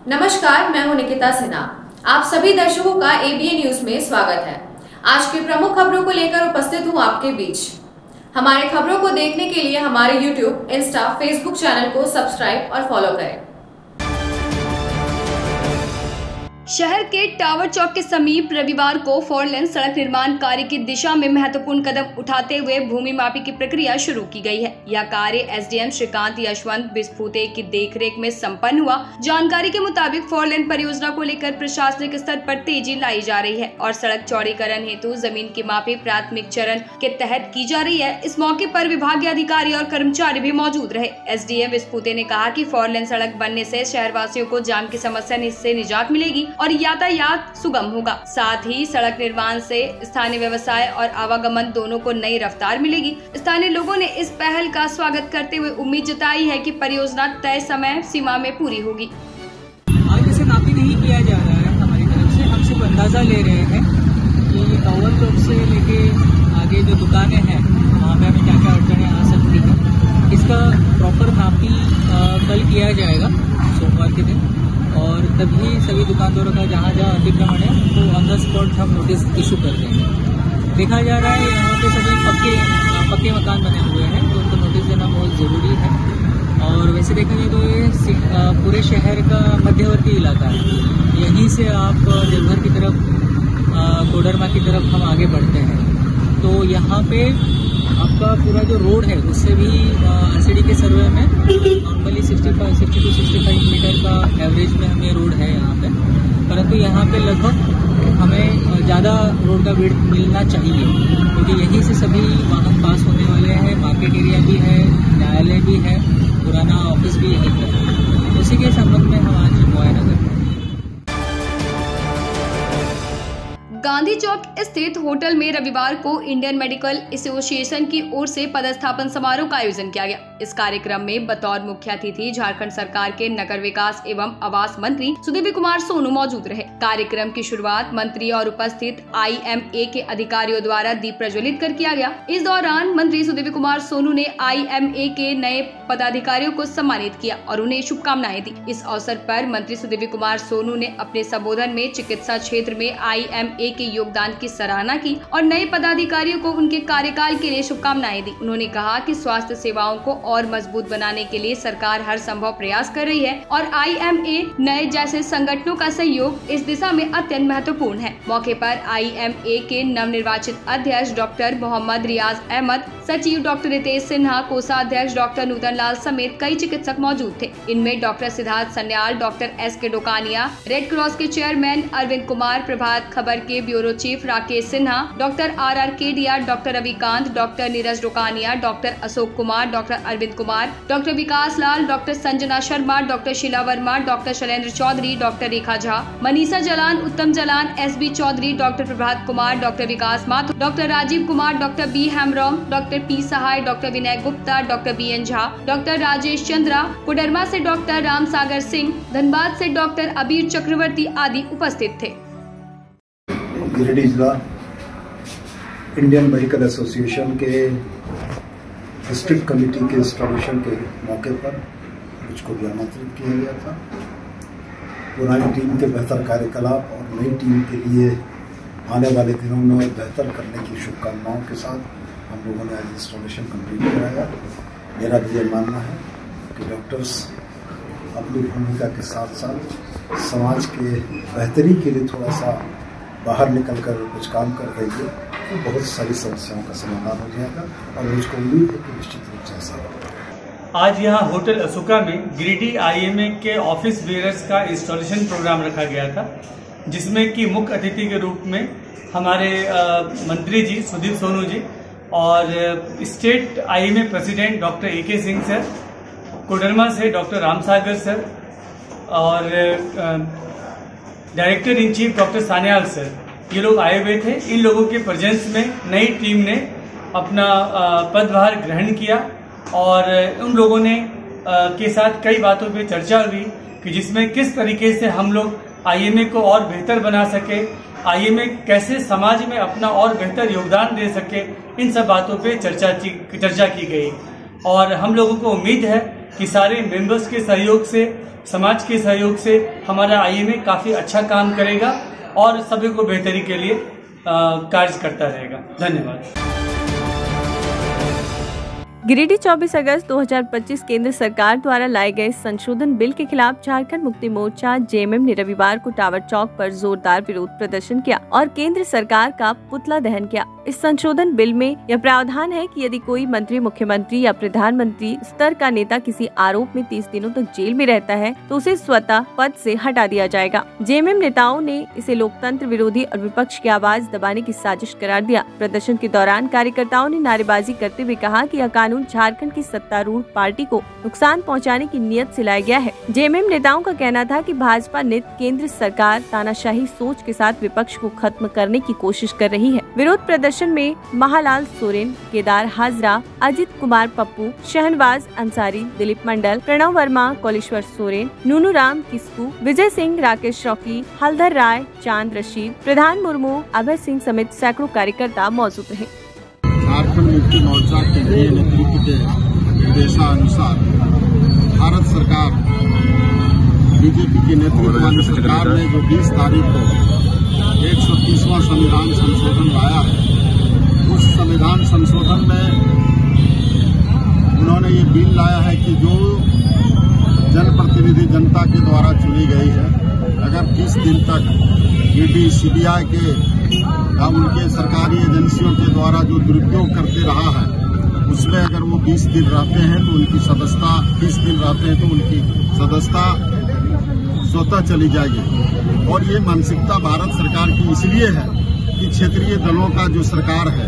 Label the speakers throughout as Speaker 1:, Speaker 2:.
Speaker 1: नमस्कार, मैं हूं निकिता सिन्हा। आप सभी दर्शकों का एबीएन न्यूज में स्वागत है। आज की प्रमुख खबरों को लेकर उपस्थित हूं आपके बीच। हमारे खबरों को देखने के लिए हमारे यूट्यूब, इंस्टा, फेसबुक चैनल को सब्सक्राइब और फॉलो करें।
Speaker 2: शहर के टावर चौक के समीप रविवार को 4 लेन सड़क निर्माण कार्य की दिशा में महत्वपूर्ण कदम उठाते हुए भूमि मापी की प्रक्रिया शुरू की गई है। यह कार्य एसडीएम श्रीकांत यशवंत बिस्फूते की देखरेख में संपन्न हुआ। जानकारी के मुताबिक 4 लेन परियोजना को लेकर प्रशासनिक स्तर पर तेजी लाई जा रही है और सड़क चौड़ीकरण हेतु जमीन की मापी प्राथमिक चरण के तहत की जा रही है। इस मौके पर विभागीय अधिकारी और कर्मचारी भी मौजूद रहे। एसडीएम बिस्फूते ने कहा कि 4 लेन सड़क बनने से शहरवासियों को जाम की समस्या से निजात मिलेगी और यातायात सुगम होगा। साथ ही सड़क निर्माण से स्थानीय व्यवसाय और आवागमन दोनों को नई रफ्तार मिलेगी। स्थानीय लोगों ने इस पहल का स्वागत करते हुए उम्मीद जताई है कि परियोजना तय समय सीमा में पूरी होगी।
Speaker 3: आज इसे नापी नहीं किया जा रहा है हमारी तरफ से, हम सिर्फ अंदाजा ले रहे हैं कि टावर चौक से लेके आगे जो दुकानें हैं वहाँ पे हमें क्या क्या अड़चनें आ सकती हैं। इसका प्रॉपर नापी कल किया जाएगा सोमवार के दिन, और तभी सभी दुकानदारों का जहाँ जहाँ अतिक्रमण है उनको ऑन द स्पॉट हम नोटिस इशू कर देंगे। देखा जा रहा है यहाँ पे सभी पक्के मकान बने हुए हैं तो उनको नोटिस देना बहुत ज़रूरी है। और वैसे देखेंगे तो ये पूरे शहर का मध्यवर्ती इलाका है, यहीं से आप देवघर की तरफ, कोडरमा की तरफ हम आगे बढ़ते हैं। तो यहाँ पे आपका पूरा जो रोड है उससे भी आरसीडी के सर्वे में नॉर्मली 60 to 65 मीटर का एवरेज में हमें रोड है यहाँ पे, परंतु यहाँ पे लगभग हमें ज़्यादा रोड का विड्थ मिलना चाहिए क्योंकि यहीं से सभी वाहन पास होने वाले हैं। मार्केट एरिया भी है, न्यायालय भी है, पुराना ऑफिस भी यहीं पर है। उसी के संबंध में हम आज मुआयना करते हैं।
Speaker 2: गांधी चौक स्थित होटल में रविवार को इंडियन मेडिकल एसोसिएशन की ओर से पदस्थापन समारोह का आयोजन किया गया। इस कार्यक्रम में बतौर मुख्य अतिथि झारखंड सरकार के नगर विकास एवं आवास मंत्री सुदीव्य कुमार सोनू मौजूद रहे। कार्यक्रम की शुरुआत मंत्री और उपस्थित IMA के अधिकारियों द्वारा दीप प्रज्वलित कर किया गया। इस दौरान मंत्री सुदीव्य कुमार सोनू ने IMA के नए पदाधिकारियों को सम्मानित किया और उन्हें शुभकामनाएं दी। इस अवसर पर मंत्री सुदीव्य कुमार सोनू ने अपने संबोधन में चिकित्सा क्षेत्र में IMA के योगदान की सराहना की और नए पदाधिकारियों को उनके कार्यकाल के लिए शुभकामनाएं दी। उन्होंने कहा कि स्वास्थ्य सेवाओं को और मजबूत बनाने के लिए सरकार हर संभव प्रयास कर रही है और IMA नए जैसे संगठनों का सहयोग इस दिशा में अत्यंत महत्वपूर्ण है। मौके पर IMA के नवनिर्वाचित अध्यक्ष डॉक्टर मोहम्मद रियाज अहमद, सचिव डॉक्टर रितेश सिन्हा, कोषाध्यक्ष डॉक्टर नूतन लाल समेत कई चिकित्सक मौजूद थे। इनमें doctor Siddharth Sanyal, doctor SK Dokania, red cross के चेयरमैन अरविंद कुमार, प्रभात खबर के bureau chief Rakesh Sinha, doctor RR Kedia, doctor Ravikant, doctor Neeraj Dokania, doctor Ashok Kumar, doctor Arvind Kumar, doctor Vikas Lal, doctor Sanjana Sharma, doctor Sheela Verma, doctor Shailendra Chaudhary, doctor Rekha Jha, Manisha Jalan, Uttam Jalan, SB Chaudhary, doctor Prabhat Kumar, doctor Vikas Mathur, doctor Rajiv Kumar, doctor B हेमब्रॉम, doctor P Sahay, doctor Vinay Gupta, doctor BN Jha, doctor Rajesh Chandra, Koderma से doctor Ram Sagar Singh, Dhanbad से doctor Abir Chakraborty आदि उपस्थित थे।
Speaker 4: गिरिडीह जिला Indian medical association के district committee के installation के मौके पर मुझको भी आमंत्रित किया गया था। पुरानी टीम के बेहतर कार्यकलाप और नई टीम के लिए आने वाले दिनों में बेहतर करने की शुभकामनाओं के साथ हम लोगों ने आज इंस्टॉलेशन कंप्लीट कराया। मेरा भी ये मानना है कि डॉक्टर्स अपनी भूमिका के साथ साथ समाज के बेहतरी के लिए थोड़ा सा बाहर निकल कर कुछ काम कर देंगे तो बहुत सारी समस्याओं का समाधान हो जाएगा और मुझको उम्मीद है कि निश्चित रूप से ऐसा होगा।
Speaker 5: आज यहाँ होटल अशोका में गिरिडीह IMA के ऑफिस वेयर्स का इंस्टॉलेशन प्रोग्राम रखा गया था, जिसमें कि मुख्य अतिथि के रूप में हमारे मंत्री जी सुदीप सोनू जी और state IMA president doctor AK Singh sir, Koderma से डॉक्टर राम सागर सर और director in chief doctor Sanyal sir, ये लोग आए हुए थे। इन लोगों के प्रेजेंस में नई टीम ने अपना पदभार ग्रहण किया और उन लोगों ने के साथ कई बातों पे चर्चा हुई कि जिसमें किस तरीके से हम लोग IMA को और बेहतर बना सके, IMA कैसे समाज में अपना और बेहतर योगदान दे सके, इन सब बातों पे चर्चा की गई और हम लोगों को उम्मीद है कि सारे मेंबर्स के सहयोग से, समाज के सहयोग से हमारा IMA काफी अच्छा काम करेगा और सभी को बेहतरी के लिए कार्य करता रहेगा। धन्यवाद।
Speaker 6: गिरिडीह 24 अगस्त 2025 केंद्र सरकार द्वारा लाए गए संशोधन बिल के खिलाफ झारखंड मुक्ति मोर्चा JMM ने रविवार को टावर चौक पर जोरदार विरोध प्रदर्शन किया और केंद्र सरकार का पुतला दहन किया। इस संशोधन बिल में यह प्रावधान है कि यदि कोई मंत्री, मुख्यमंत्री या प्रधानमंत्री स्तर का नेता किसी आरोप में 30 दिनों तक जेल में रहता है तो उसे स्वतः पद से हटा दिया जाएगा। JMM नेताओं ने इसे लोकतंत्र विरोधी और विपक्ष की आवाज दबाने की साजिश करार दिया। प्रदर्शन के दौरान कार्यकर्ताओं ने नारेबाजी करते हुए कहा कि यह कानून झारखंड की सत्तारूढ़ पार्टी को नुकसान पहुंचाने की नीयत से लाया गया है। JMM नेताओं का कहना था कि भाजपा ने केंद्र सरकार तानाशाही सोच के साथ विपक्ष को खत्म करने की कोशिश कर रही है। विरोध प्रदर्शन में महालाल सोरेन, केदार हाजरा, अजित कुमार पप्पू, शहनवाज अंसारी, दिलीप मंडल, प्रणव वर्मा, कौलेश्वर सोरेन, नूनू राम किस्कू, विजय सिंह, राकेश रॉकी, हलधर राय, चांद रशीद, प्रधान मुर्मू, अभय सिंह समेत सैकड़ों कार्यकर्ता मौजूद रहे।
Speaker 7: झारखंड मुक्ति मोर्चा केंद्रीय नेतृत्व के निर्देशानुसार भारत सरकार, BJP की नेतृत्व वाली सरकार ने जो 20 तारीख को 130वां संविधान संशोधन लाया है, उस संविधान संशोधन में उन्होंने ये बिल लाया है कि जो जनप्रतिनिधि जनता के द्वारा चुनी गई है, अगर 30 दिन तक ED, CBI के या उनके सरकारी एजेंसियों के द्वारा जो दुरुपयोग करते रहा है, उसमें अगर वो 20 दिन रहते हैं तो उनकी सदस्यता 30 दिन रहते हैं तो उनकी सदस्यता स्वतः चली जाएगी। और ये मानसिकता भारत सरकार की इसलिए है कि क्षेत्रीय दलों का जो सरकार है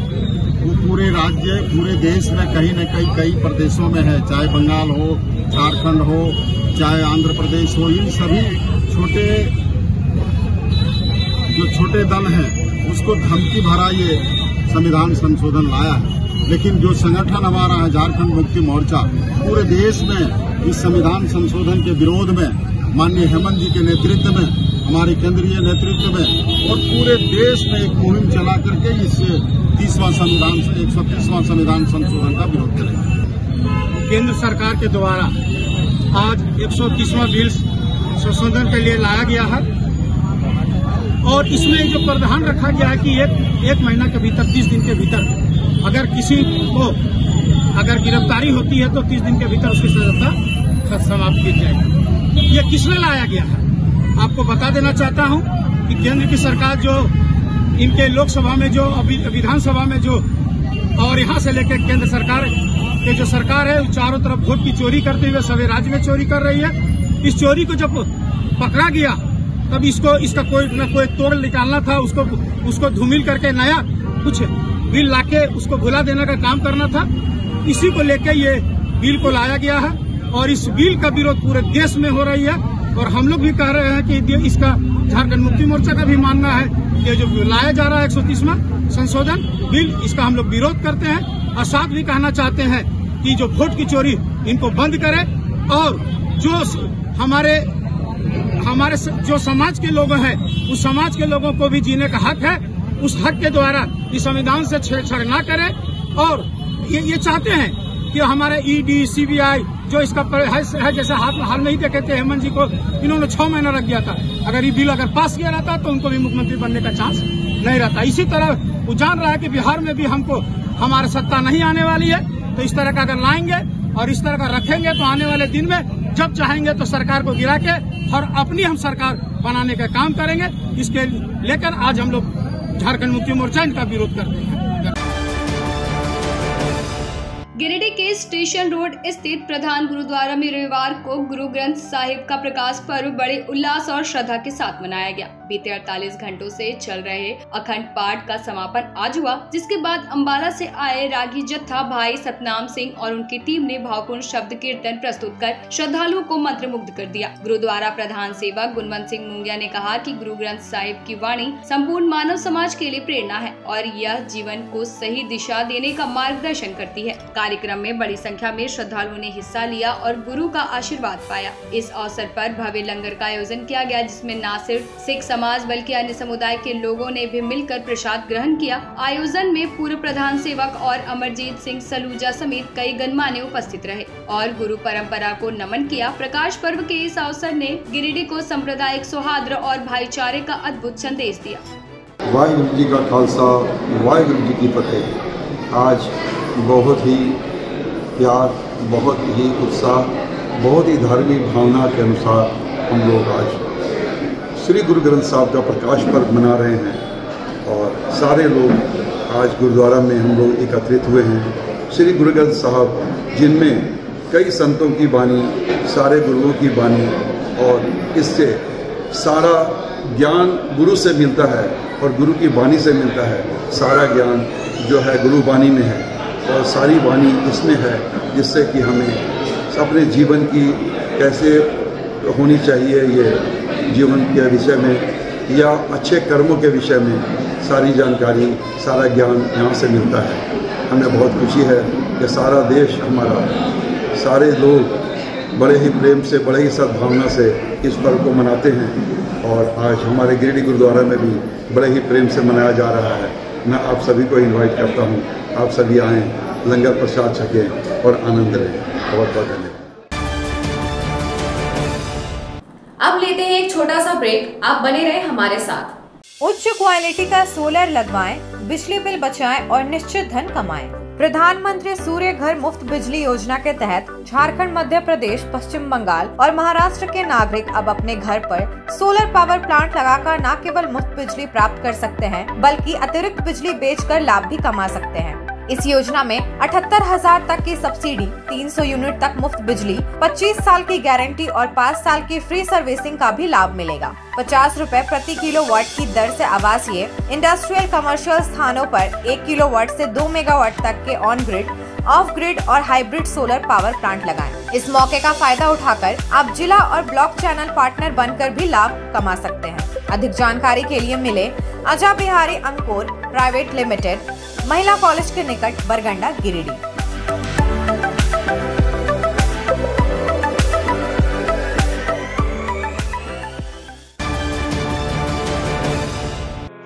Speaker 7: वो पूरे राज्य, पूरे देश में कहीं न कहीं कई प्रदेशों में है, चाहे बंगाल हो, झारखंड हो, चाहे आंध्र प्रदेश हो, इन सभी छोटे दल हैं उसको धमकी भरा ये संविधान संशोधन लाया है। लेकिन जो संगठन हमारा है झारखंड मुक्ति मोर्चा, पूरे देश में इस संविधान संशोधन के विरोध में माननीय हेमंत जी के नेतृत्व में, हमारे केंद्रीय नेतृत्व में और पूरे देश में एक मुहिम चला करके इस 130वां संविधान संशोधन का विरोध करेंगे।
Speaker 8: केंद्र सरकार के द्वारा आज 130वां बिल संशोधन के लिए लाया गया है और इसमें जो प्रावधान रखा गया है कि एक महीना के भीतर, 30 दिन के भीतर अगर किसी को अगर गिरफ्तारी होती है तो 30 दिन के भीतर उसकी सजा समाप्त की जाएगी। ये किसने लाया गया है आपको बता देना चाहता हूं कि केंद्र की सरकार जो इनके लोकसभा में जो विधानसभा में जो और यहां से लेकर केंद्र सरकार के जो सरकार है चारों तरफ वोट की चोरी करते हुए सभी राज्य में चोरी कर रही है। इस चोरी को जब पकड़ा गया तब इसका कोई न कोई तोड़ निकालना था, उसको धूमिल करके नया कुछ बिल लाके उसको भुला देने का काम करना था। इसी को लेकर ये बिल को लाया गया है और इस बिल का विरोध पूरे देश में हो रही है और हम लोग भी कह रहे हैं कि इसका झारखंड मुक्ति मोर्चा का भी मानना है कि जो लाया जा रहा है 130वां संशोधन बिल, इसका हम लोग विरोध करते हैं और साथ भी कहना चाहते हैं कि जो वोट की चोरी इनको बंद करे और जो हमारे जो समाज के लोग हैं उस समाज के लोगों को भी जीने का हक है, उस हक के द्वारा इस संविधान से छेड़छाड़ न करे और ये चाहते हैं कि हमारे ED, CBI जो इसका है जैसे हाल में ही देखे थे हेमंत जी को इन्होंने 6 महीना रख दिया था। अगर ये बिल अगर पास किया रहता तो उनको भी मुख्यमंत्री बनने का चांस नहीं रहता। इसी तरह वो जान रहा है कि बिहार में भी हमको हमारा सत्ता नहीं आने वाली है, तो इस तरह का अगर लाएंगे और इस तरह का रखेंगे तो आने वाले दिन में जब चाहेंगे तो सरकार को गिरा के और अपनी हम सरकार बनाने का काम करेंगे। इसके लेकर आज हम लोग झारखंड मुक्ति मोर्चा इनका विरोध करते हैं।
Speaker 2: गिरिडीह के स्टेशन रोड स्थित प्रधान गुरुद्वारा में रविवार को गुरु ग्रंथ साहिब का प्रकाश पर्व बड़े उल्लास और श्रद्धा के साथ मनाया गया। बीते 48 घंटों से चल रहे अखंड पाठ का समापन आज हुआ, जिसके बाद अंबाला से आए रागी जत्था भाई सतनाम सिंह और उनकी टीम ने भावपूर्ण शब्द कीर्तन प्रस्तुत कर श्रद्धालुओं को मंत्रमुग्ध कर दिया। गुरुद्वारा प्रधान सेवक गुणवंत सिंह मुंगिया ने कहा कि गुरु ग्रंथ साहिब की वाणी संपूर्ण मानव समाज के लिए प्रेरणा है और यह जीवन को सही दिशा देने का मार्गदर्शन करती है। कार्यक्रम में बड़ी संख्या में श्रद्धालुओं ने हिस्सा लिया और गुरु का आशीर्वाद पाया। इस अवसर पर भव्य लंगर का आयोजन किया गया, जिसमें न सिर्फ सिख समाज बल्कि अन्य समुदाय के लोगों ने भी मिलकर प्रसाद ग्रहण किया। आयोजन में पूर्व प्रधान सेवक और अमरजीत सिंह सलूजा समेत कई गणमान्य उपस्थित रहे और गुरु परंपरा को नमन किया। प्रकाश पर्व के इस अवसर ने गिरिडीह को सांप्रदायिक सौहार्द और भाईचारे का अद्भुत संदेश दिया।
Speaker 9: वाहिगुरु जी का खालसा, वाहिगुरु जी की फतेह। आज बहुत ही प्यार, बहुत ही उत्साह, बहुत ही धार्मिक भावना के अनुसार हम लोग आज श्री गुरु ग्रंथ साहब का प्रकाश पर्व मना रहे हैं और सारे लोग आज गुरुद्वारा में हम लोग एकत्रित हुए हैं। श्री गुरु ग्रंथ साहब जिनमें कई संतों की वाणी, सारे गुरुओं की वाणी, और इससे सारा ज्ञान गुरु से मिलता है और गुरु की वाणी से मिलता है। सारा ज्ञान जो है गुरु वाणी में है और सारी वाणी इसमें है, जिससे कि हमें अपने जीवन की कैसे होनी चाहिए, ये जीवन के विषय में या अच्छे कर्मों के विषय में सारी जानकारी, सारा ज्ञान यहाँ से मिलता है। हमें बहुत खुशी है कि सारा देश हमारा, सारे लोग बड़े ही प्रेम से, बड़े ही सद्भावना से इस पर्व को मनाते हैं और आज हमारे गिरिडीह गुरुद्वारा में भी बड़े ही प्रेम से मनाया जा रहा है। मैं आप सभी को इनवाइट करता हूँ, आप सभी आएँ, लंगर प्रसाद छकें और आनंद लें। बहुत बहुत धन्यवाद।
Speaker 1: अब लेते हैं एक छोटा सा ब्रेक, आप बने रहे हमारे साथ।
Speaker 10: उच्च क्वालिटी का सोलर लगवाएं, बिजली बिल बचाएं और निश्चित धन कमाएं। प्रधानमंत्री सूर्य घर मुफ्त बिजली योजना के तहत झारखंड, मध्य प्रदेश, पश्चिम बंगाल और महाराष्ट्र के नागरिक अब अपने घर पर सोलर पावर प्लांट लगाकर न केवल मुफ्त बिजली प्राप्त कर सकते हैं, बल्कि अतिरिक्त बिजली बेचकर लाभ भी कमा सकते हैं। इस योजना में 78,000 तक की सब्सिडी, 300 यूनिट तक मुफ्त बिजली, 25 साल की गारंटी और 5 साल की फ्री सर्विसिंग का भी लाभ मिलेगा। 50 रुपए प्रति किलोवाट की दर से आवासीय, इंडस्ट्रियल, कमर्शियल स्थानों पर 1 किलोवाट से 2 मेगावाट तक के ऑन ग्रिड, ऑफ ग्रिड और हाइब्रिड सोलर पावर प्लांट लगाएं। इस मौके का फायदा उठाकर आप जिला और ब्लॉक चैनल पार्टनर बनकर भी लाभ कमा सकते हैं। अधिक जानकारी के लिए मिले अजा बिहारी अंकुर प्राइवेट लिमिटेड, महिला कॉलेज के निकट, बरगंडा, गिरिडीह।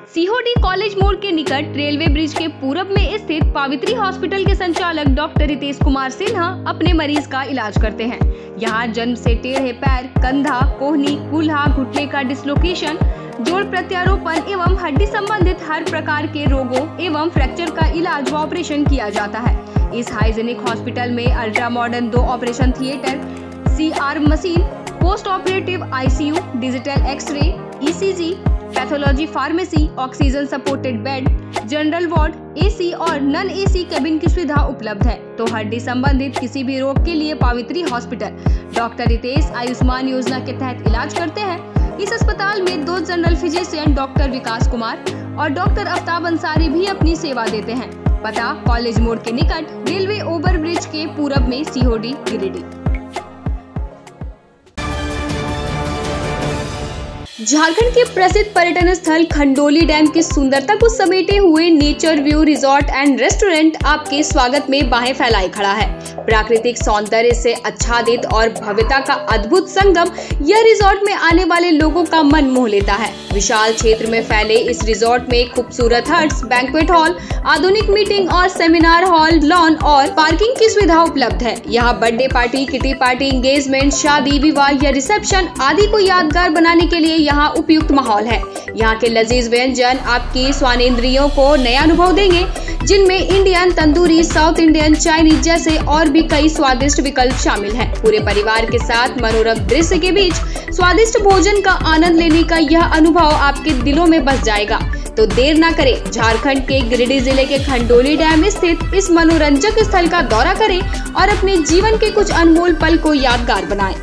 Speaker 2: सीहोडी कॉलेज मोड़ के निकट रेलवे ब्रिज के पूरब में स्थित पावित्री हॉस्पिटल के संचालक डॉक्टर रितेश कुमार सिन्हा अपने मरीज का इलाज करते हैं। यहाँ जन्म से टेढ़े पैर, कंधा, कोहनी, कूल्हा, घुटने का डिसलोकेशन, जोड़ प्रत्यारोपण एवं हड्डी संबंधित हर प्रकार के रोगों एवं फ्रैक्चर का इलाज व ऑपरेशन किया जाता है। इस हाइजेनिक हॉस्पिटल में ultra modern 2 operation theatre, CR machine, post operative ICU, digital x-ray, ECG, pathology pharmacy, oxygen supported bed, general ward, AC और नॉन AC केबिन की सुविधा उपलब्ध है। तो हड्डी संबंधित किसी भी रोग के लिए पावित्री हॉस्पिटल डॉक्टर रितेश आयुष्मान योजना के तहत इलाज करते हैं। इस अस्पताल में 2 जनरल फिजिशियन डॉक्टर विकास कुमार और डॉक्टर आफ्ताब अंसारी भी अपनी सेवा देते हैं। पता कॉलेज मोड़ के निकट रेलवे ओवर ब्रिज के पूरब में, सीहोडी, गिरिडीह। झारखंड के प्रसिद्ध पर्यटन स्थल खंडोली डैम की सुंदरता को समेटे हुए nature view resort and restaurant आपके स्वागत में बाहें फैलाए खड़ा है। प्राकृतिक सौंदर्य से आच्छादित और भव्यता का अद्भुत संगम यह रिजॉर्ट में आने वाले लोगों का मन मोह लेता है। विशाल क्षेत्र में फैले इस रिजॉर्ट में खूबसूरत हट्स, बैंक्वेट हॉल, आधुनिक मीटिंग और सेमिनार हॉल, लॉन और पार्किंग की सुविधा उपलब्ध है। यहाँ birthday party, kitty party, engagement, शादी, विवाह या रिसेप्शन आदि को यादगार बनाने के लिए यहाँ उपयुक्त माहौल है। यहाँ के लजीज व्यंजन आपकी स्वानेंद्रियों को नया अनुभव देंगे, जिनमें Indian, tandoori, south Indian, Chinese जैसे और भी कई स्वादिष्ट विकल्प शामिल हैं। पूरे परिवार के साथ मनोरम दृश्य के बीच स्वादिष्ट भोजन का आनंद लेने का यह अनुभव आपके दिलों में बस जाएगा। तो देर न करें, झारखंड के गिरिडीह जिले के खंडोली डैम स्थित इस मनोरंजक स्थल का दौरा करें और अपने जीवन के कुछ अनमोल पल को यादगार बनाएं।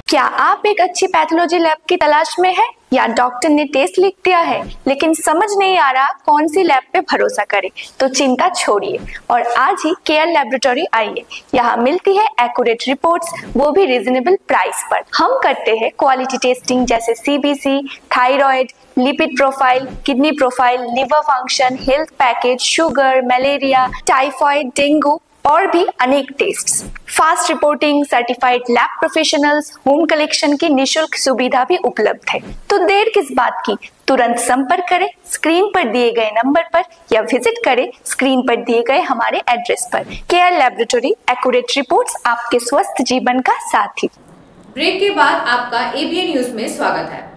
Speaker 11: क्या आप एक अच्छी पैथोलॉजी लैब की तलाश में हैं या डॉक्टर ने टेस्ट लिख दिया है लेकिन समझ नहीं आ रहा कौन सी लैब पे भरोसा करें? तो चिंता छोड़िए और आज ही केयर लैबोरेटरी आइए। यहाँ मिलती है एक्यूरेट रिपोर्ट्स, वो भी रीजनेबल प्राइस पर। हम करते हैं क्वालिटी टेस्टिंग जैसे CBC, thyroid, lipid profile, kidney profile, liver function, health package, sugar, malaria, typhoid, dengue और भी अनेक tests, fast reporting, certified lab professionals, home collection की निशुल्क सुविधा भी उपलब्ध है। तो देर किस बात की, तुरंत संपर्क करें स्क्रीन पर दिए गए नंबर पर या विजिट करें स्क्रीन पर दिए गए हमारे एड्रेस पर। केयर लैबोरेटरी, एक्यूरेट रिपोर्ट्स, आपके स्वस्थ जीवन का साथी।
Speaker 1: ब्रेक के बाद आपका एबीएन न्यूज में स्वागत है।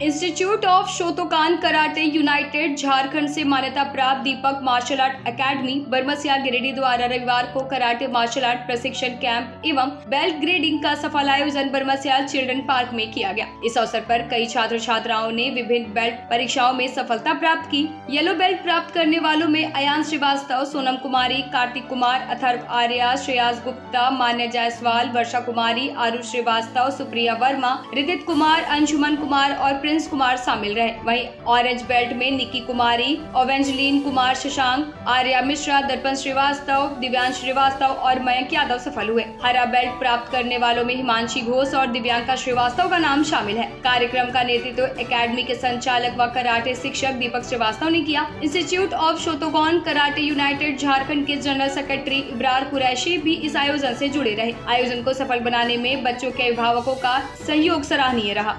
Speaker 2: Institute of Shotokan karate united Jharkhand से मान्यता प्राप्त Deepak martial art academy Baramsia Giridih द्वारा रविवार को कराटे मार्शल आर्ट प्रशिक्षण कैंप एवं बेल्ट ग्रेडिंग का सफल आयोजन बरमसिया चिल्ड्रन पार्क में किया गया। इस अवसर पर कई छात्र छात्राओं ने विभिन्न बेल्ट परीक्षाओं में सफलता प्राप्त की। येलो बेल्ट प्राप्त करने वालों में अयान श्रीवास्तव, सोनम कुमारी, कार्तिक कुमार, अथर्व आर्या, श्रेयास गुप्ता, मान्य जायसवाल, वर्षा कुमारी, आरुष श्रीवास्तव, सुप्रिया वर्मा, रिदित कुमार, अंशुमन कुमार और प्रिंस कुमार शामिल रहे। वहीं ऑरेंज बेल्ट में निकी कुमारी, ओवेंजलिन कुमार, शशांक, आर्या मिश्रा, दर्पण श्रीवास्तव, दिव्यांश श्रीवास्तव और मयंक यादव सफल हुए। हरा बेल्ट प्राप्त करने वालों में हिमांशी घोष और दिव्यांका श्रीवास्तव का नाम शामिल है। कार्यक्रम का नेतृत्व एकेडमी के संचालक व कराटे शिक्षक दीपक श्रीवास्तव ने किया। Institute of Shotokan karate united Jharkhand के जनरल सेक्रेटरी इब्रार कुरैशी भी इस आयोजन से जुड़े रहे। आयोजन को सफल बनाने में बच्चों के अभिभावकों का सहयोग सराहनीय रहा।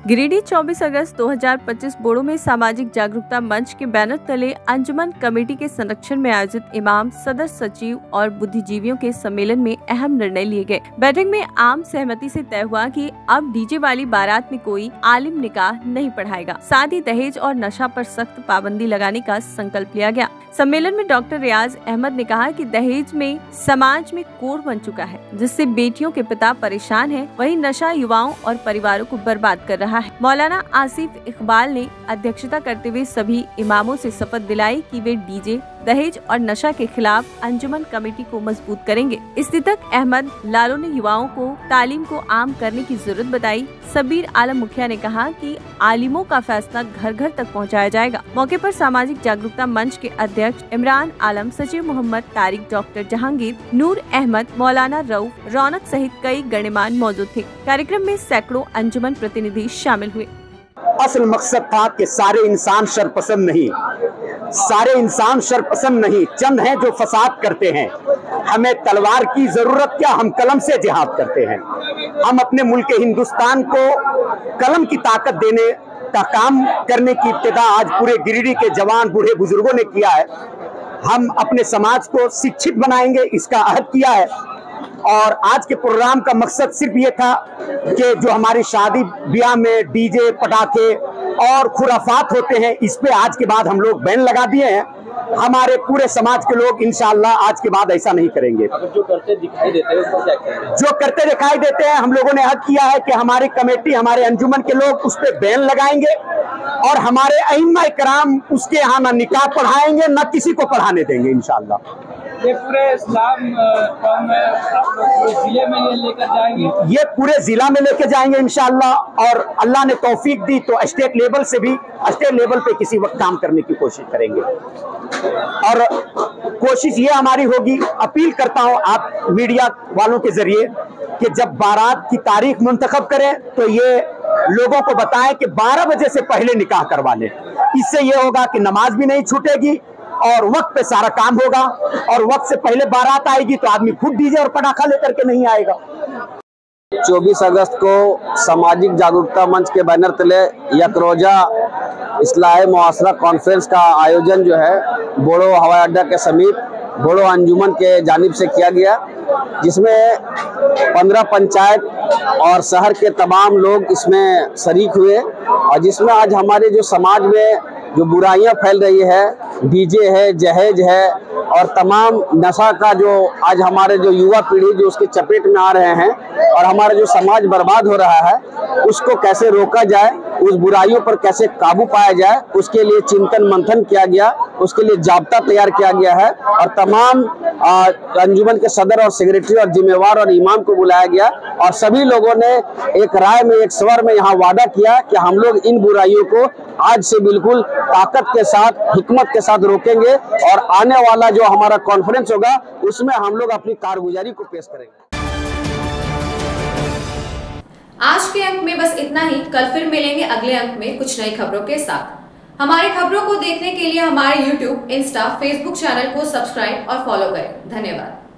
Speaker 6: गिरिडीह 24 अगस्त 2025 बोड़ो में सामाजिक जागरूकता मंच के बैनर तले अंजुमन कमेटी के संरक्षण में आयोजित इमाम, सदर सचिव और बुद्धिजीवियों के सम्मेलन में अहम निर्णय लिए गए। बैठक में आम सहमति से तय हुआ कि अब डीजे वाली बारात में कोई आलिम निकाह नहीं पढ़ाएगा। साथ ही दहेज और नशा पर सख्त पाबंदी लगाने का संकल्प लिया गया। सम्मेलन में डॉक्टर रियाज अहमद ने कहा कि दहेज में समाज में कोढ़ बन चुका है, जिससे बेटियों के पिता परेशान हैं। वहीं नशा युवाओं और परिवारों को बर्बाद कर रहा है। मौलाना आसिफ इकबाल ने अध्यक्षता करते हुए सभी इमामों से शपथ दिलाई कि वे डीजे, दहेज और नशा के खिलाफ अंजुमन कमेटी को मजबूत करेंगे। इस्तितक अहमद लालो ने युवाओं को तालीम को आम करने की जरूरत बताई। सबीर आलम मुखिया ने कहा कि आलिमों का फैसला घर घर तक पहुंचाया जाएगा। मौके पर सामाजिक जागरूकता मंच के अध्यक्ष इमरान आलम, सचिव मोहम्मद तारिक, डॉक्टर जहांगीर, नूर अहमद, मौलाना रऊफ, रौनक सहित कई गणमान्य मौजूद थे। कार्यक्रम में सैकड़ों अंजुमन प्रतिनिधि शामिल हुए।
Speaker 12: असल मकसद था कि सारे इंसान शरपसंद नहीं, सारे इंसान शरपसंद नहीं, चंद हैं जो फसाद करते हैं। हमें तलवार की जरूरत क्या, हम कलम से जिहाद करते हैं। हम अपने मुल्क हिंदुस्तान को कलम की ताकत देने का काम करने की इब्तिदा आज पूरे गिरिडीह के जवान बूढ़े बुजुर्गों ने किया है। हम अपने समाज को शिक्षित बनाएंगे, इसका अहद किया है। और आज के प्रोग्राम का मकसद सिर्फ ये था कि जो हमारी शादी ब्याह में डीजे, पटाखे और खुराफात होते हैं, इस पे आज के बाद हम लोग बैन लगा दिए हैं। हमारे पूरे समाज के लोग इंशाअल्लाह आज के बाद ऐसा नहीं करेंगे। जो करते दिखाई देते हैं उसको क्या कहेंगे? जो करते दिखाई देते हैं, हम लोगों ने हद किया है कि हमारी कमेटी, हमारे अंजुमन के लोग उस पे बैन लगाएंगे और हमारे अइम्मा इकराम उसके यहाँ न निकाह पढ़ाएंगे, न किसी को पढ़ाने देंगे इंशाअल्लाह।
Speaker 5: ये पूरे इस्लाम जिले में ये लेकर जाएंगे,
Speaker 12: ये पूरे जिला में लेकर जाएंगे इंशाअल्लाह। और अल्लाह ने तौफीक दी तो स्टेट लेवल से भी, स्टेट लेवल पे किसी वक्त काम करने की कोशिश करेंगे। और कोशिश ये हमारी होगी, अपील करता हूँ आप मीडिया वालों के जरिए कि जब बारात की तारीख मुंतखब करें तो ये लोगों को बताएं कि 12 बजे से पहले निकाह करवा लें। इससे ये होगा कि नमाज भी नहीं छूटेगी और वक्त पे सारा काम होगा। और वक्त से पहले बारात आएगी तो आदमी खुद डीजे और पटाखा लेकर के नहीं आएगा।
Speaker 13: 24 अगस्त को सामाजिक जागरूकता मंच के बैनर तले यकरोजा इस्लाह मुआसरा कॉन्फ्रेंस का आयोजन जो है बोड़ो हवाई अड्डा के समीप बोड़ो अंजुमन के जानिब से किया गया, जिसमें 15 पंचायत और शहर के तमाम लोग इसमें शरीक हुए। और जिसमें आज हमारे जो समाज में जो बुराइयां फैल रही है, डीजे है, जहेज है और तमाम नशा का जो आज हमारे जो युवा पीढ़ी जो उसके चपेट में आ रहे हैं और हमारा जो समाज बर्बाद हो रहा है, उसको कैसे रोका जाए, उस बुराइयों पर कैसे काबू पाया जाए, उसके लिए चिंतन मंथन किया गया, उसके लिए जाब्ता तैयार किया गया है। और तमाम अंजुमन के सदर और सेक्रेटरी और जिम्मेवार और इमाम को बुलाया गया और सभी लोगों ने एक राय में, एक स्वर में यहाँ वादा किया कि हम लोग इन बुराइयों को आज से बिल्कुल ताकत के साथ, हिकमत के साथ रोकेंगे और आने वाला जो हमारा कॉन्फ्रेंस होगा उसमें हम लोग अपनी कारगुजारी को पेश करेंगे।
Speaker 1: आज के अंक में बस इतना ही। कल फिर मिलेंगे अगले अंक में कुछ नई खबरों के साथ। हमारी खबरों को देखने के लिए हमारे YouTube, Insta, Facebook चैनल को सब्सक्राइब और फॉलो करें। धन्यवाद।